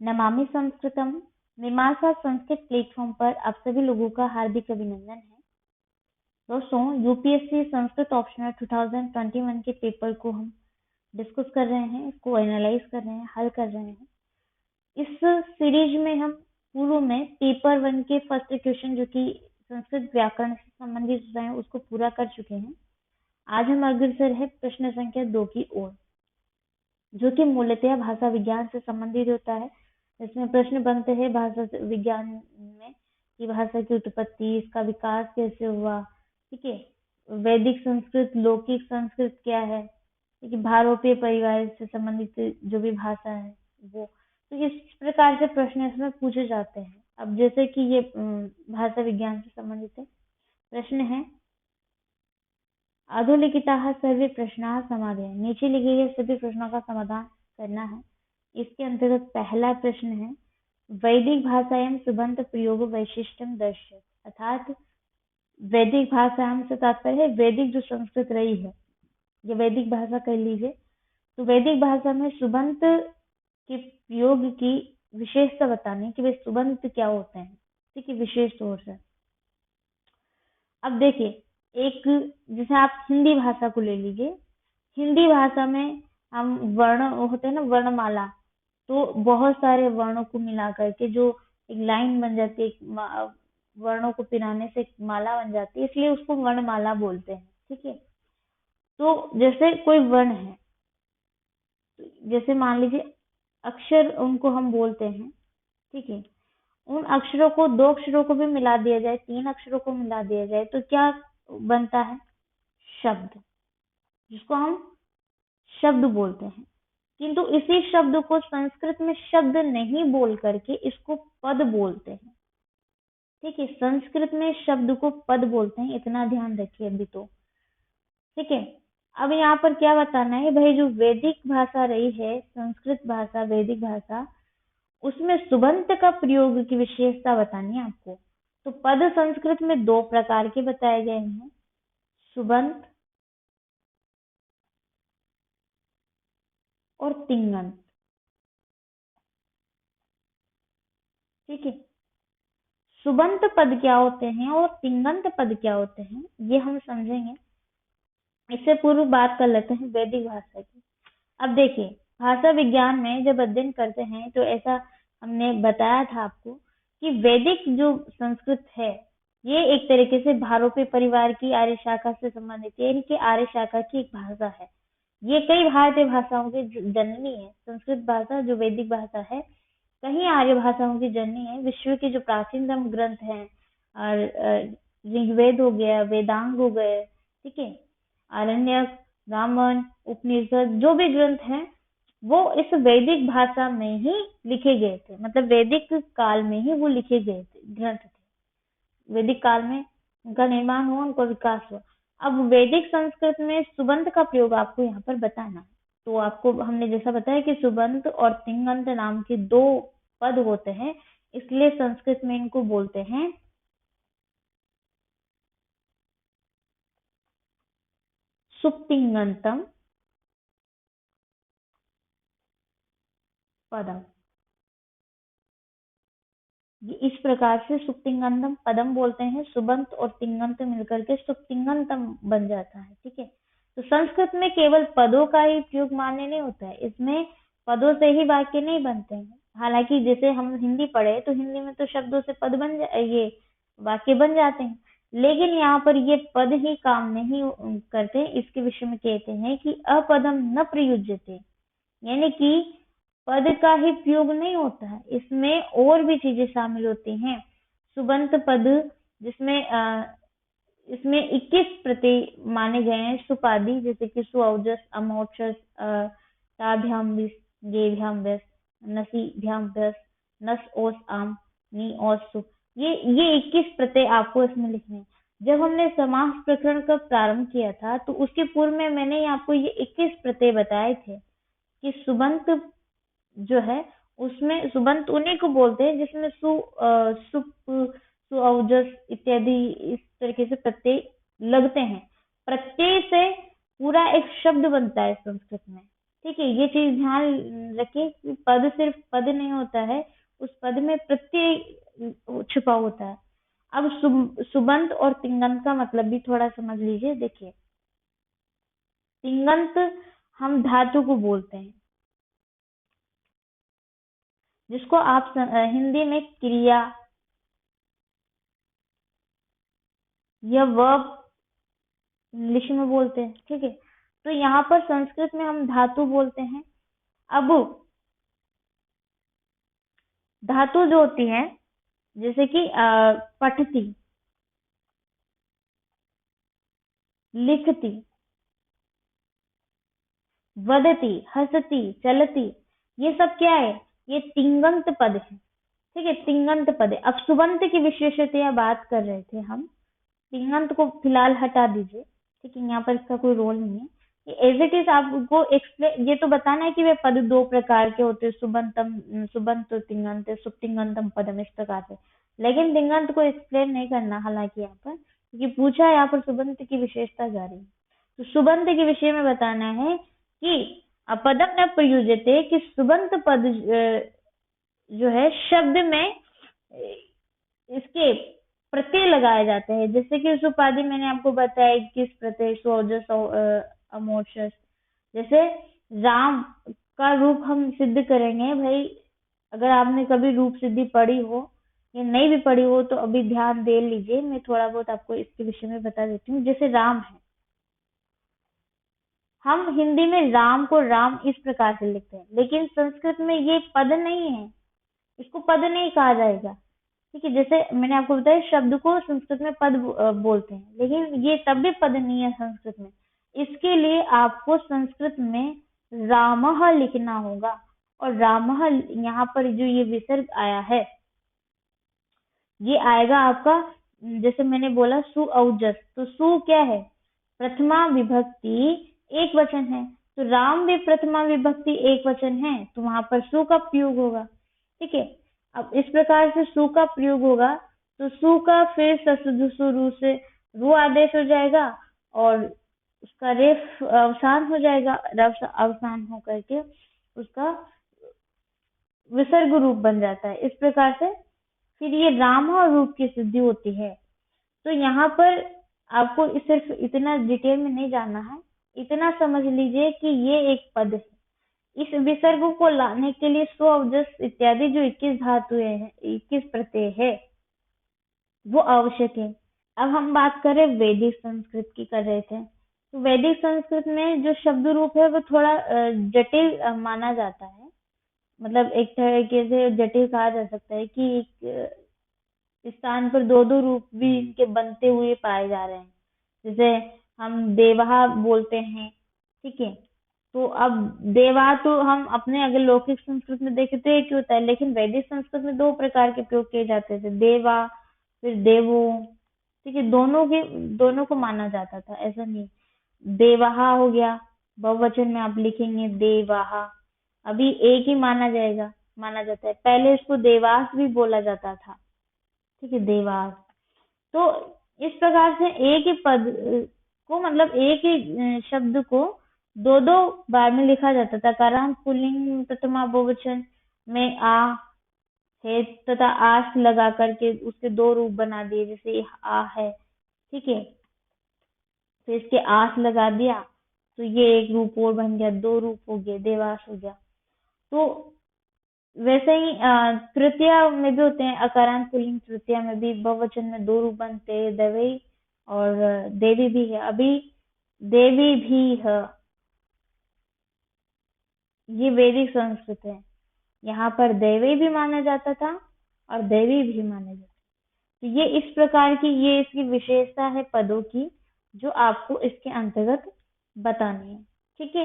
नमामि संस्कृतम मीमांसा संस्कृत प्लेटफॉर्म पर आप सभी लोगों का हार्दिक अभिनंदन है। दोस्तों, यूपीएससी संस्कृत ऑप्शनल 2021 के पेपर को हम डिस्कस कर रहे हैं, इसको एनालाइज कर रहे हैं, हल कर रहे हैं। इस सीरीज में हम पूर्व में पेपर 1 के फर्स्ट क्वेश्चन जो कि संस्कृत व्याकरण से संबंधित रहे हैं उसको पूरा कर चुके हैं। आज हम अग्रसर है प्रश्न संख्या 2 की ओर, जो कि मूलतः भाषा विज्ञान से संबंधित होता है। इसमें प्रश्न बनते हैं भाषा विज्ञान में कि भाषा की उत्पत्ति, इसका विकास कैसे हुआ, ठीक है, वैदिक संस्कृत, लौकिक संस्कृत क्या है, ठीक है, भारोपीय परिवार से संबंधित जो भी भाषा है वो। तो इस प्रकार से प्रश्न इसमें पूछे जाते हैं। अब जैसे कि ये भाषा विज्ञान से संबंधित है, प्रश्न है अधोलिखिताः सर्वे प्रश्नाः समाधेय। नीचे लिखे गए सभी प्रश्नों का समाधान करना है। इसके अंतर्गत पहला प्रश्न है वैदिक भाषायां सुबंत प्रयोग वैशिष्ट्यम दर्शय, अर्थात वैदिक भाषायां से तात्पर्य है वैदिक जो संस्कृत रही है, ये वैदिक भाषा कह लीजिए। तो वैदिक भाषा में सुबंत के प्रयोग की विशेषता बतानी कि वे सुबंत क्या होते हैं, ठीक है, विशेष तौर से। अब देखिए, एक जैसे आप हिंदी भाषा को ले लीजिए। हिंदी भाषा में हम वर्ण होते हैं ना, वर्णमाला, तो बहुत सारे वर्णों को मिला करके जो एक लाइन बन जाती है, वर्णों को पिराने से एक माला बन जाती है, इसलिए उसको वर्णमाला बोलते हैं, ठीक है। तो जैसे कोई वर्ण है, जैसे मान लीजिए अक्षर उनको हम बोलते हैं, ठीक है। उन अक्षरों को, 2 अक्षरों को भी मिला दिया जाए, 3 अक्षरों को मिला दिया जाए तो क्या बनता है? शब्द, जिसको हम शब्द बोलते हैं। किंतु इसी शब्द को संस्कृत में शब्द नहीं बोल करके इसको पद बोलते हैं, ठीक है। संस्कृत में शब्द को पद बोलते हैं, इतना ध्यान रखिए अभी तो, ठीक है। अब यहाँ पर क्या बताना है भाई, जो वैदिक भाषा रही है, संस्कृत भाषा, वैदिक भाषा, उसमें सुबंत का प्रयोग की विशेषता बतानी है आपको। तो पद संस्कृत में 2 प्रकार के बताए गए हैं, सुबंत और तिंगंत, ठीक है। सुबंत पद क्या होते हैं और तिंगंत पद क्या होते हैं, ये हम समझेंगे। इससे पूर्व बात कर लेते हैं वैदिक भाषा की। अब देखिए, भाषा विज्ञान में जब अध्ययन करते हैं तो ऐसा हमने बताया था आपको कि वैदिक जो संस्कृत है, ये एक तरीके से भारोपीय परिवार की आर्य शाखा से संबंधित है, यानी कि आर्य शाखा की एक भाषा है। ये कई भारतीय भाषाओं की जननी है। संस्कृत भाषा जो वैदिक भाषा है, कहीं आर्य भाषाओं की जननी है। विश्व के जो प्राचीनतम ग्रंथ हैं, और ऋग्वेद हो गया, वेदांग हो गए, ठीक है, आरण्यक, रामायण, उपनिषद, जो भी ग्रंथ हैं वो इस वैदिक भाषा में ही लिखे गए थे। मतलब वैदिक काल में ही वो लिखे गए थे, ग्रंथ थे। वैदिक काल में उनका निर्माण हुआ, उनका विकास हुआ। अब वैदिक संस्कृत में सुबंत का प्रयोग आपको यहाँ पर बताना है। तो आपको हमने जैसा बताया कि सुबंत और तिंगंत नाम के 2 पद होते हैं, इसलिए संस्कृत में इनको बोलते हैं सुप्तिंगंतम पदम। इस प्रकार से सुप्तिंगंतम पदम बोलते हैं। सुबंत और तिंगंत मिलकर के सुप्तिंगंतम बन जाता है, ठीक है। तो संस्कृत में केवल पदों का ही प्रयोग मान्य नहीं होता है, इसमें पदों से ही वाक्य नहीं बनते हैं। हालांकि जैसे हम हिंदी पढ़े तो हिंदी में तो शब्दों से पद ये वाक्य बन जाते हैं, लेकिन यहाँ पर ये पद ही काम नहीं करते। इसके विषय में कहते हैं कि अपदम न प्रयुज्यते, यानी कि पद का ही प्रयोग नहीं होता है, इसमें और भी चीजें शामिल होती हैं। सुबंत पद, जिसमें इसमें 21 प्रत्यय माने गए हैं सुपादि, जैसे कि सुऔजस, अमौचस, ताभ्याम विस, गेभ्याम व्यस, नसीभ्याम व्यस, नस ओस आम, नी ओस सु। ये 21 प्रत्यय आपको इसमें लिखने हैं। जब हमने समास प्रकरण का प्रारंभ किया था तो उसके पूर्व में मैंने आपको ये 21 प्रत्यय बताए थे कि सुबंत जो है उसमें सुबंत उन्हीं को बोलते हैं जिसमें सुप, सुऔजस इत्यादि इस तरीके से प्रत्यय लगते हैं। प्रत्यय से पूरा एक शब्द बनता है संस्कृत में, ठीक है, ये चीज ध्यान रखिए कि पद सिर्फ पद नहीं होता है, उस पद में प्रत्यय छुपा होता है। अब सुबंत और तिंगंत का मतलब भी थोड़ा समझ लीजिए। देखिए, तिंगंत हम धातु को बोलते हैं, जिसको आप हिंदी में क्रिया या वर्ब इंग्लिश में बोलते हैं। ठीक है, तो यहाँ पर संस्कृत में हम धातु बोलते हैं। अब धातु जो होती है, जैसे कि पठती, लिखती, वदती, हंसती, चलती, ये सब क्या है? ये तिंगंत पद है। ठीक है, तिंगंत पद है। अब सुबंत की विशेषतया बात कर रहे थे हम, तिंगंत को फिलहाल हटा दीजिए। ठीक है, यहाँ पर इसका कोई रोल नहीं है। एज इट इज आपको एक्सप्लेन, ये तो बताना है कि वे पद दो प्रकार के होते हैं, सुबंतम, सुबंत तिंगंत, सुप्तिंगंतम पदम, इस प्रकार से। लेकिन तिंगंत को एक्सप्लेन नहीं करना हालांकि यहाँ पर, क्योंकि पूछा है यहाँ पर सुबंत की विशेषता जा रही है। तो सुबंत के विषय में बताना है कि पदम न प्रयुज्यते, कि सुबंत पद जो है शब्द में इसके प्रत्यय लगाए जाते हैं। जैसे कि सुपाधि मैंने आपको बताया, किस प्रत्यय, सोजस, अमोजस। जैसे राम का रूप हम सिद्ध करेंगे भाई, अगर आपने कभी रूप सिद्धि पढ़ी हो या नहीं भी पढ़ी हो तो अभी ध्यान दे लीजिए, मैं थोड़ा बहुत आपको इसके विषय में बता देती हूँ। जैसे राम है, हम हिंदी में राम को राम इस प्रकार से लिखते हैं, लेकिन संस्कृत में ये पद नहीं है, इसको पद नहीं कहा जाएगा। ठीक है, जैसे मैंने आपको बताया शब्द को संस्कृत में पद बोलते हैं, लेकिन ये तब भी पद नहीं है संस्कृत में। इसके लिए आपको संस्कृत में रामः लिखना होगा, और रामः यहाँ पर जो ये विसर्ग आया है, ये आएगा आपका, जैसे मैंने बोला सुअौजस, तो सु क्या है? प्रथमा विभक्ति एक वचन है, तो राम भी प्रथमा विभक्ति एक वचन है, तो वहां पर सु का प्रयोग होगा। ठीक है, अब इस प्रकार से सु का प्रयोग होगा, तो सु का फिर सु से रू आदेश हो जाएगा, और उसका रेफ अवसान हो जाएगा, रफ अवसान हो करके उसका विसर्ग रूप बन जाता है। इस प्रकार से फिर ये राम और रूप की सिद्धि होती है। तो यहाँ पर आपको सिर्फ इतना डिटेल में नहीं जानना है, इतना समझ लीजिए कि ये एक पद है। इस विसर्ग को लाने के लिए स्व, अवजस इत्यादि जो 21 धातुएं हैं, 21 प्रत्यय है, वो आवश्यक है। अब हम बात करें वैदिक संस्कृत की कर रहे थे, तो वैदिक संस्कृत में जो शब्द रूप है वो थोड़ा जटिल माना जाता है। मतलब एक तरीके से जटिल कहा जा सकता है कि एक स्थान पर दो दो रूप भी इनके बनते हुए पाए जा रहे हैं। जैसे हम देवा बोलते हैं, ठीक है, तो अब देवा तो हम अपने अगर लौकिक संस्कृत में देखें तो एक ही होता है, लेकिन वैदिक संस्कृत में दो प्रकार के प्रयोग किए जाते थे, देवा फिर देवो। ठीक है, दोनों को माना जाता था, ऐसा नहीं। देवाहा हो गया, बहुवचन में आप लिखेंगे देवाहा, अभी एक ही माना जाता है। पहले इसको देवास भी बोला जाता था। ठीक है, देवास। तो इस प्रकार से एक ही पद को, मतलब एक ही शब्द को दो दो बार में लिखा जाता था। कारण पुल्लिंग तथा बहुवचन में आ है तथा आस लगा करके उसके दो रूप बना दिए, जैसे आ है, ठीक है, तो इसके आस लगा दिया तो ये एक रूप और बन गया, दो रूप हो गए, देवास हो गया। तो वैसे ही तृतीया में भी होते हैं, अकारांत पुल्लिंग तृतीया में भी बहुवचन में दो रूप बनते हैं, देवी और देवी भी है। अभी देवी भी है, ये वैदिक संस्कृत है। यहाँ पर देवी भी माना जाता था और देवी भी माना जाता। तो ये इस प्रकार की, ये इसकी विशेषता है पदों की, जो आपको इसके अंतर्गत बतानी है। ठीक है,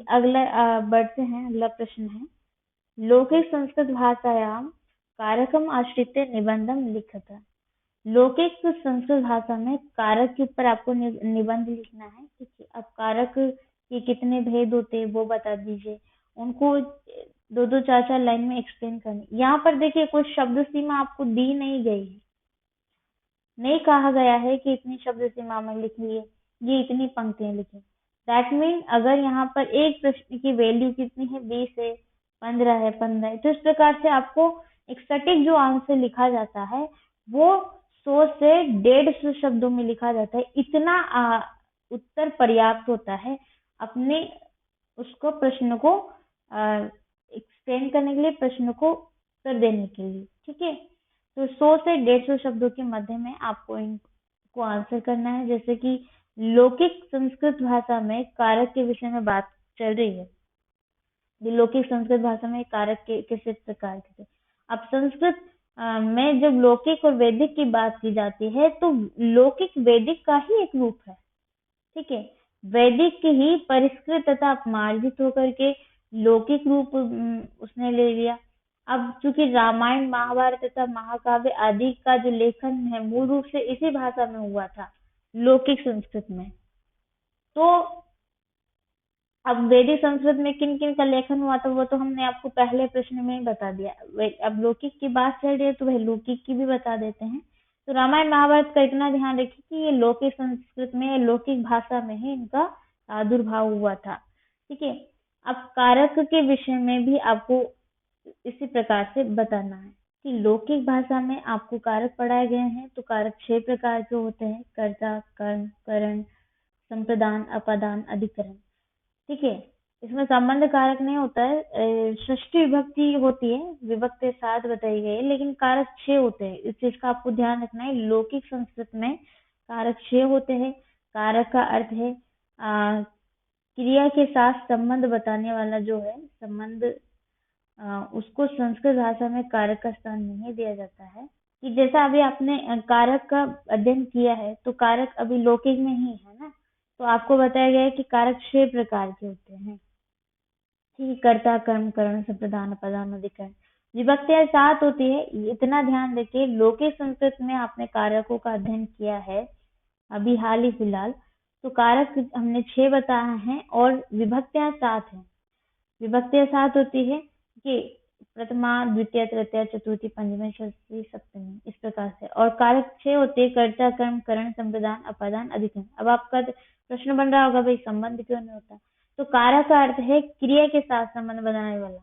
अगला बढ़ते हैं। अगला प्रश्न है, लौकिक संस्कृत भाषायां कारकम आश्रित्य निबंधम लिखत। लौकिक संस्कृत भाषा में कारक के ऊपर आपको निबंध लिखना है। ठीक है, अब कारक के कितने भेद होते हैं वो बता दीजिए, उनको दो दो चार चार लाइन में एक्सप्लेन करनी। यहाँ पर देखिए कोई शब्द सीमा आपको दी नहीं गई है, नहीं कहा गया है कि इतनी शब्द सीमा में लिखिए, ये इतनी पंक्तियां लिखी। दैट मीन अगर यहाँ पर एक प्रश्न की वैल्यू कितनी है, 20 है, 15 है, 15 है, तो इस प्रकार से आपको एक सटीक जो आंसर लिखा जाता है वो 100 से 150 शब्दों में लिखा जाता है। इतना उत्तर पर्याप्त होता है अपने उसको प्रश्न को एक्सप्लेन करने के लिए, प्रश्न को उत्तर देने के लिए। ठीक है, तो 100 से 150 शब्दों के मध्य में आपको इनको आंसर करना है। जैसे कि लौकिक संस्कृत भाषा में कारक के विषय में बात चल रही है। लौकिक संस्कृत भाषा में कारक के किस प्रकार के थे। अब संस्कृत में जब लौकिक और वैदिक की बात की जाती है तो लौकिक वैदिक का ही एक रूप है। ठीक है, वैदिक ही परिष्कृत तथा अपमार्जित होकर के लौकिक रूप उसने ले लिया। अब चूंकि रामायण, महाभारत तथा महाकाव्य आदि का जो लेखन है मूल रूप से इसी भाषा में हुआ था, लौकिक संस्कृत में। तो अब वैदिक संस्कृत में किन किन का लेखन हुआ था वो तो हमने आपको पहले प्रश्न में ही बता दिया। अब लौकिक की बात चल रही है तो वह लौकिक की भी बता देते हैं। तो रामायण महाभारत का इतना ध्यान रखिए कि ये लौकिक संस्कृत में, लौकिक भाषा में ही इनका आविर्भाव हुआ था। ठीक है, अब कारक के विषय में भी आपको इसी प्रकार से बताना है कि लौकिक भाषा में आपको कारक पढ़ाए गए हैं। तो कारक 6 प्रकार के होते हैं: कर्ता, कर्म, करण, संप्रदान, अपादान, अधिकरण। ठीक है, इसमें संबंध कारक नहीं होता है, षष्ठी विभक्ति होती है, विभक्ति 7 बताई गई है, लेकिन कारक 6 होते हैं। इस चीज का आपको ध्यान रखना है। लौकिक संस्कृत में कारक 6 होते हैं। कारक का अर्थ है क्रिया के साथ संबंध बताने वाला जो है संबंध, उसको संस्कृत भाषा में कारक का स्थान नहीं दिया जाता है। कि जैसा अभी आपने कारक का अध्ययन किया है तो कारक अभी लौकिक में ही है ना, तो आपको बताया गया है कि कारक 6 प्रकार के होते हैं। ठीक है, कर्ता, कर्म, करण, संप्रदान, अपादान, अधिकरण। विभक्तियां 7 होती है, इतना ध्यान रखिए। लौकिक संस्कृत में आपने कारकों का अध्ययन किया है अभी हाल ही फिलहाल, तो कारक हमने 6 बताए हैं और विभक्तियां 7 हैं। विभक्तियां 7 होती है कि प्रथमा, द्वितीय, तृतीय, चतुर्थी, पंचमी, षष्ठी, सप्तमी, इस प्रकार से। और कारक 6 होते हैं: कर्ता, कर्म, करण, संप्रदान, अपादान, अधिकरण। अब आपका प्रश्न बन रहा होगा भाई संबंध क्यों नहीं होता। तो कारक का अर्थ है क्रिया के साथ संबंध बनाने वाला।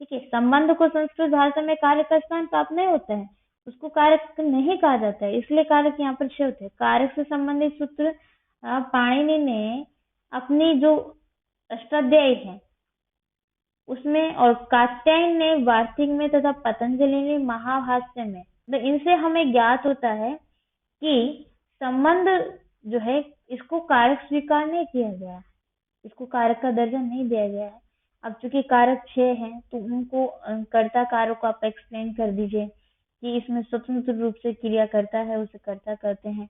ठीक है, संबंध को संस्कृत भाषा में कारक का स्थान प्राप्त नहीं होता है, उसको कारक नहीं कहा जाता है, इसलिए कारक यहाँ पर 6 होते हैं। कारक से संबंधित सूत्र पाणिनि ने अपनी जो अष्टाध्यायी है उसमें, और कात्यायन ने वार्तिक में तथा पतंजलि ने महाभाष्य में, तो इनसे हमें ज्ञात होता है कि संबंध जो है इसको कारक स्वीकार नहीं किया गया है, इसको कारक का दर्जा नहीं दिया गया है। अब चूंकि कारक 6 हैं तो उनको कर्ता कारक को आप एक्सप्लेन कर दीजिए कि इसमें स्वतंत्र रूप से क्रिया करता है उसे कर्ता कहते हैं।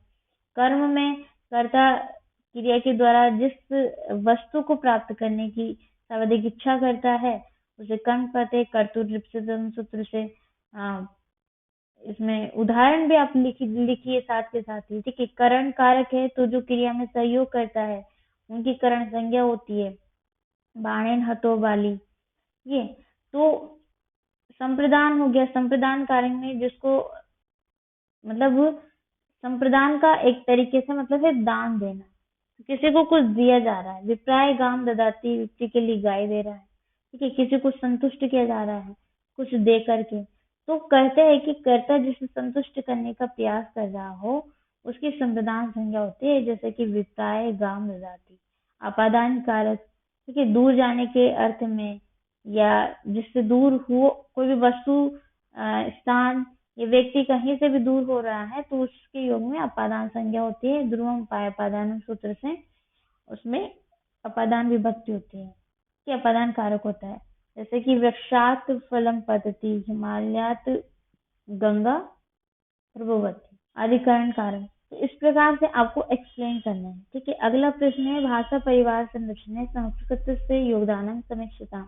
कर्म में कर्ता क्रिया के द्वारा जिस वस्तु को प्राप्त करने की शारीरिक इच्छा करता है उसे कर्म कहते हैं। कर्तृ सूत्र से इसमें उदाहरण भी आप लिखिए साथ के साथ ही। ठीक है, करण कारक है तो जो क्रिया में सहयोग करता है उनकी करण संज्ञा होती है बाणेन, हतो, बाली। ये तो संप्रदान हो गया। संप्रदान कारक में जिसको मतलब संप्रदान का एक तरीके से मतलब है दान देना, किसी को कुछ दिया जा रहा है। विप्राय गाम ददाती, व्यक्ति के लिए गाय दे रहा है। ठीक है, किसी को संतुष्ट किया जा रहा है कुछ दे करके। तो कहते हैं कि कर्ता जिसे संतुष्ट करने का प्रयास कर रहा हो उसकी संप्रदान संज्ञा होती है, जैसे कि विप्राय गाम ददाती। अपादान कारक, ठीक है, दूर जाने के अर्थ में या जिससे दूर हो कोई भी वस्तु, स्थान, ये व्यक्ति कहीं से भी दूर हो रहा है तो उसके योग में अपादान संज्ञा होती है। ध्रुवम पायपादान सूत्र से उसमें अपादान विभक्ति होती है कि अपादान कारक होता है। जैसे कि वृक्षात फलम पतति, हिमालयात गंगा प्रभवती, अधिकरण कारक। तो इस प्रकार से आपको एक्सप्लेन करना है। ठीक है, अगला प्रश्न है भाषा परिवार संरचना संस्कृत से योगदान समीक्षिता।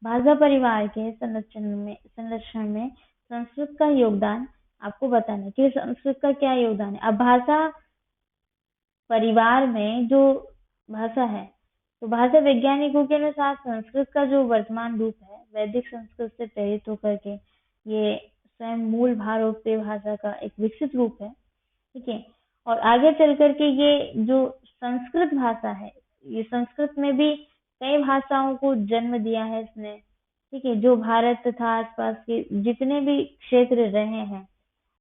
भाषा परिवार के संरक्षण में संस्कृत का योगदान आपको बताना है कि संस्कृत का क्या योगदान है। अब भाषा परिवार में जो भाषा है तो भाषा वैज्ञानिकों के अनुसार संस्कृत का जो वर्तमान रूप है वैदिक संस्कृत से प्रेरित होकर के ये स्वयं मूल भारतीय भाषा का एक विकसित रूप है। ठीक है, और आगे चल करके ये जो संस्कृत भाषा है ये संस्कृत में भी कई भाषाओं को जन्म दिया है इसने। ठीक है, जो भारत तथा आसपास के जितने भी क्षेत्र रहे हैं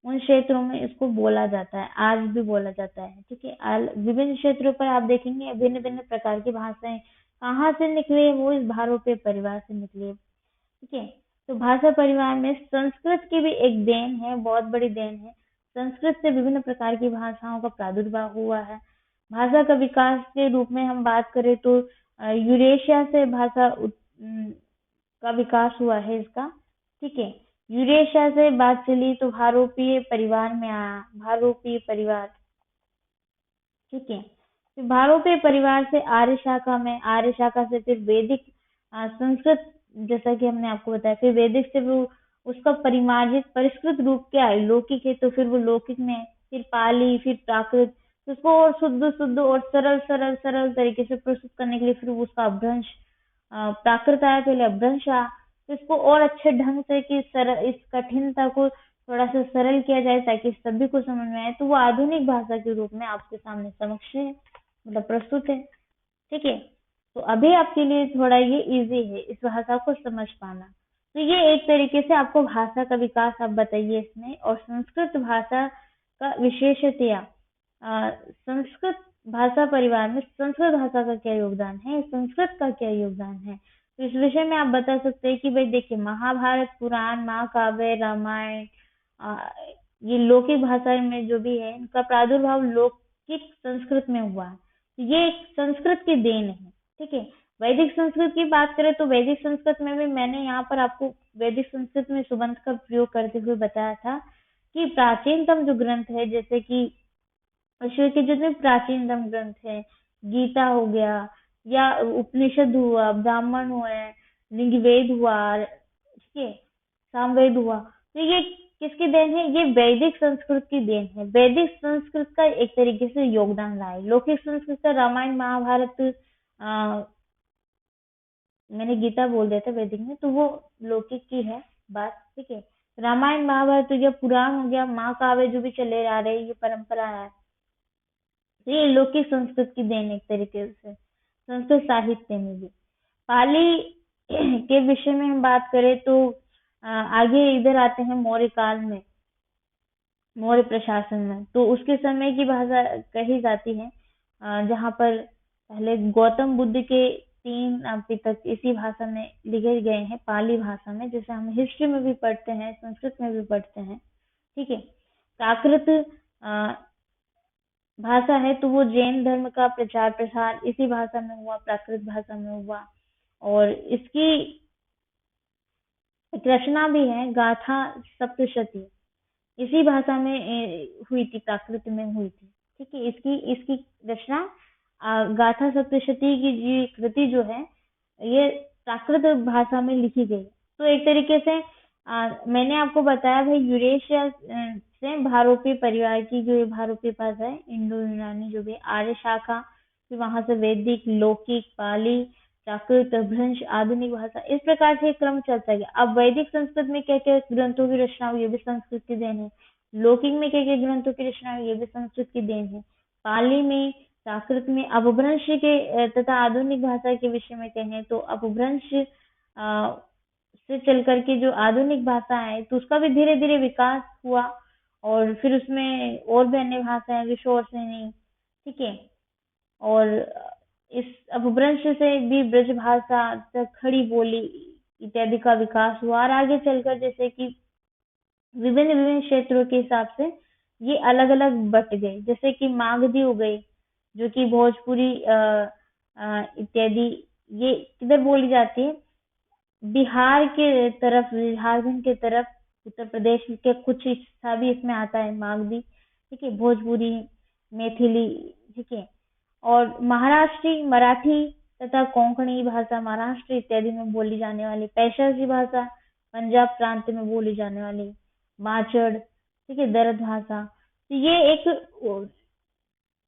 उन क्षेत्रों में इसको बोला जाता है, आज भी बोला जाता है। ठीक है, विभिन्न क्षेत्रों पर आप देखेंगे भिन्न भिन्न प्रकार की भाषाएं कहाँ से निकली है, वो इस भारोपीय परिवार से निकली है। ठीक है, तो भाषा परिवार में संस्कृत की भी एक देन है, बहुत बड़ी देन है। संस्कृत से विभिन्न प्रकार की भाषाओं का प्रादुर्भाव हुआ है। भाषा का विकास के रूप में हम बात करें तो यूरेशिया से का विकास हुआ है इसका। ठीक है, यूरेशिया से बात चली तो भारोपीय परिवार में आया, भारोपीय परिवार। ठीक है, फिर भारोपीय परिवार से आर्य शाखा में, आर्य शाखा से फिर वैदिक संस्कृत, जैसा कि हमने आपको बताया, फिर वैदिक से वो उसका परिमार्जित परिष्कृत रूप क्या है, लौकिक है तो फिर वो लौकिक में, फिर पाली, फिर प्राकृत, तो उसको और शुद्ध शुद्ध और सरल सरल सरल तरीके से प्रस्तुत करने के लिए फिर उसका अपभ्रंश प्राकृत आया, पहले अपभ्रंश आया। तो इसको और अच्छे ढंग से कि सरल, इस कठिनता को थोड़ा सा सरल किया जाए ताकि सभी को समझ में आए, तो वो आधुनिक भाषा के रूप में आपके सामने समक्ष है, मतलब प्रस्तुत है। ठीक है, तो अभी आपके लिए थोड़ा ये इजी है इस भाषा को समझ पाना। तो ये एक तरीके से आपको भाषा का विकास आप बताइए इसमें, और संस्कृत भाषा का विशेषतया संस्कृत भाषा परिवार में संस्कृत भाषा का क्या योगदान है, संस्कृत का क्या योगदान है, तो इस विषय में आप बता सकते हैं कि भाई देखिए, महाभारत, पुराण, महाकाव्य, रामायण, आ, ये लौकिक भाषा में जो भी है इनका प्रादुर्भाव लौकिक संस्कृत में हुआ है। तो ये एक संस्कृत की देन है। ठीक है, वैदिक संस्कृत की बात करें तो वैदिक संस्कृत में भी मैंने यहाँ पर आपको वैदिक संस्कृत में सुबंत का प्रयोग करते हुए बताया था कि प्राचीनतम जो ग्रंथ है, जैसे कि विश्व के जितने प्राचीनतम ग्रंथ है, गीता हो गया या उपनिषद हुआ, ब्राह्मण हुए, ऋग्वेद हुआ, ठीक है, सामवेद हुआ, तो ये किसकी देन है, ये वैदिक संस्कृत की देन है। वैदिक संस्कृत का एक तरीके से योगदान रहा है। लौकिक संस्कृत का रामायण, महाभारत, मैंने गीता बोल दिया था वैदिक में, तो वो लौकिक की है बात। ठीक है, रामायण महाभारत हो गया, पुराण हो गया, महाकाव्य जो भी चले आ रहे ये परंपरा है, तो ये लौकिक संस्कृत की देन एक तरीके से संस्कृत साहित्य में भी। पाली के विषय में हम बात करें तो आगे इधर आते हैं मौर्य काल में, मौर्य प्रशासन में, तो उसके समय की भाषा कही जाती है जहाँ पर पहले गौतम बुद्ध के 3 पिटक इसी भाषा में लिखे गए हैं, पाली भाषा में, जैसे हम हिस्ट्री में भी पढ़ते हैं, संस्कृत में भी पढ़ते हैं। ठीक है, प्राकृत भाषा है तो वो जैन धर्म का प्रचार प्रसार इसी भाषा में हुआ, प्राकृत भाषा में हुआ। और इसकी एक रचना भी है, गाथा सप्तशती, इसी भाषा में हुई थी, प्राकृत में हुई थी। ठीक है, इसकी इसकी रचना गाथा सप्तशती की जी कृति जो है ये प्राकृत भाषा में लिखी गई। तो एक तरीके से मैंने आपको बताया भाई, यूरेशिया से भारोपीय परिवार की जो ये भारोपीय भाषा है, इंडो यूनानी जो भी आर्य शाखा, फिर वहां से वैदिक, लौकिक, पाली, प्राकृत, अपभ्रंश, आधुनिक भाषा, इस प्रकार से एक क्रम चलता गया। अब वैदिक संस्कृत में क्या क्या ग्रंथों की रचना हुई, ये भी संस्कृत की देन है। लौकिक में क्या क्या ग्रंथों की रचना हुई, ये भी संस्कृत की देन है। पाली में, प्राकृत में, अपभ्रंश के तथा आधुनिक भाषा के विषय में कहें तो अपभ्रंश से चल करके जो आधुनिक भाषा है तो उसका भी धीरे धीरे विकास हुआ, और फिर उसमें और भी अन्य भाषाएं, विशोर से नहीं। ठीक है, और इस अपभ्रंश से भी ब्रज भाषा तक खड़ी बोली इत्यादि का विकास हुआ, और आगे चलकर जैसे कि विभिन्न विभिन्न क्षेत्रों के हिसाब से ये अलग अलग बट गए, जैसे कि मागधी हो गई जो कि भोजपुरी इत्यादि, ये किधर बोली जाती है, बिहार के तरफ, झारखंड के तरफ, उत्तर प्रदेश के कुछ हिस्सा भी इसमें आता है मागधी। ठीक है, भोजपुरी, मैथिली। ठीक है, और महाराष्ट्री, मराठी तथा कोंकणी भाषा महाराष्ट्र इत्यादि में बोली जाने वाली, पैशासी भाषा पंजाब प्रांत में बोली जाने वाली, माचड़, ठीक है, दरद भाषा। तो ये एक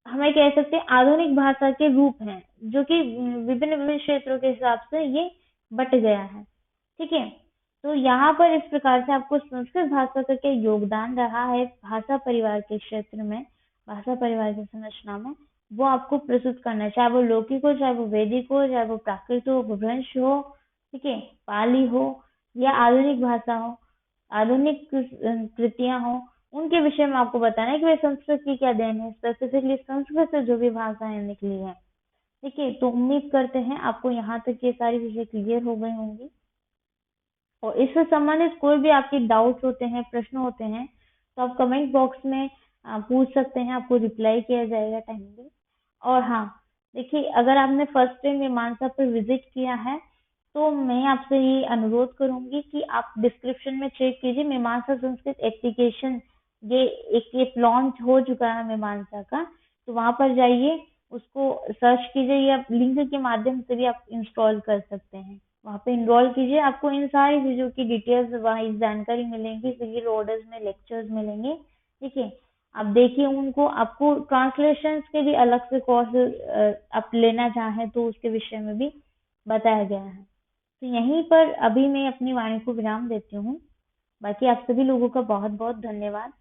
हमें कह सकते हैं आधुनिक भाषा के रूप हैं, जो कि विभिन्न विभिन्न क्षेत्रों के हिसाब से ये बट गया है। ठीक है, तो यहाँ पर इस प्रकार से आपको संस्कृत भाषा का क्या योगदान रहा है भाषा परिवार के क्षेत्र में, भाषा परिवार की संरचना में, वो आपको प्रस्तुत करना है, चाहे वो लौकिक हो, चाहे वो वैदिक हो, चाहे वो प्राकृत हो, अपभ्रंश हो, ठीक है, पाली हो या आधुनिक भाषा हो, आधुनिक कृतियां हो, उनके विषय में आपको बताना है कि भाई संस्कृत की क्या देन है, स्पेसिफिकली संस्कृत से जो भी भाषाएं निकली है। ठीक है, तो उम्मीद करते हैं आपको यहाँ तक ये सारी चीजें क्लियर हो गई होंगी। और इससे संबंधित कोई भी आपके डाउट्स होते हैं, प्रश्न होते हैं, तो आप कमेंट बॉक्स में पूछ सकते हैं, आपको रिप्लाई किया जाएगा टाइमली। और हाँ, देखिए, अगर आपने फर्स्ट टाइम मीमांसा पर विजिट किया है, तो मैं आपसे ये अनुरोध करूंगी कि आप डिस्क्रिप्शन में चेक कीजिए, मीमांसा संस्कृत एप्लीकेशन, ये एक लॉन्च हो चुका है मीमांसा का, तो वहां पर जाइए, उसको सर्च कीजिए या लिंक के माध्यम से भी आप इंस्टॉल कर सकते हैं। वहाँ पे इनरोल कीजिए, आपको इन सारी चीज़ों की डिटेल्स वाइज जानकारी मिलेंगी, सीरियल ऑर्डर्स में लेक्चर्स मिलेंगे। ठीक है, आप देखिए उनको, आपको ट्रांसलेशन के भी अलग से कोर्स आप लेना चाहें तो उसके विषय में भी बताया गया है। तो यहीं पर अभी मैं अपनी वाणी को विराम देती हूँ। बाकी आप सभी लोगों का बहुत बहुत धन्यवाद।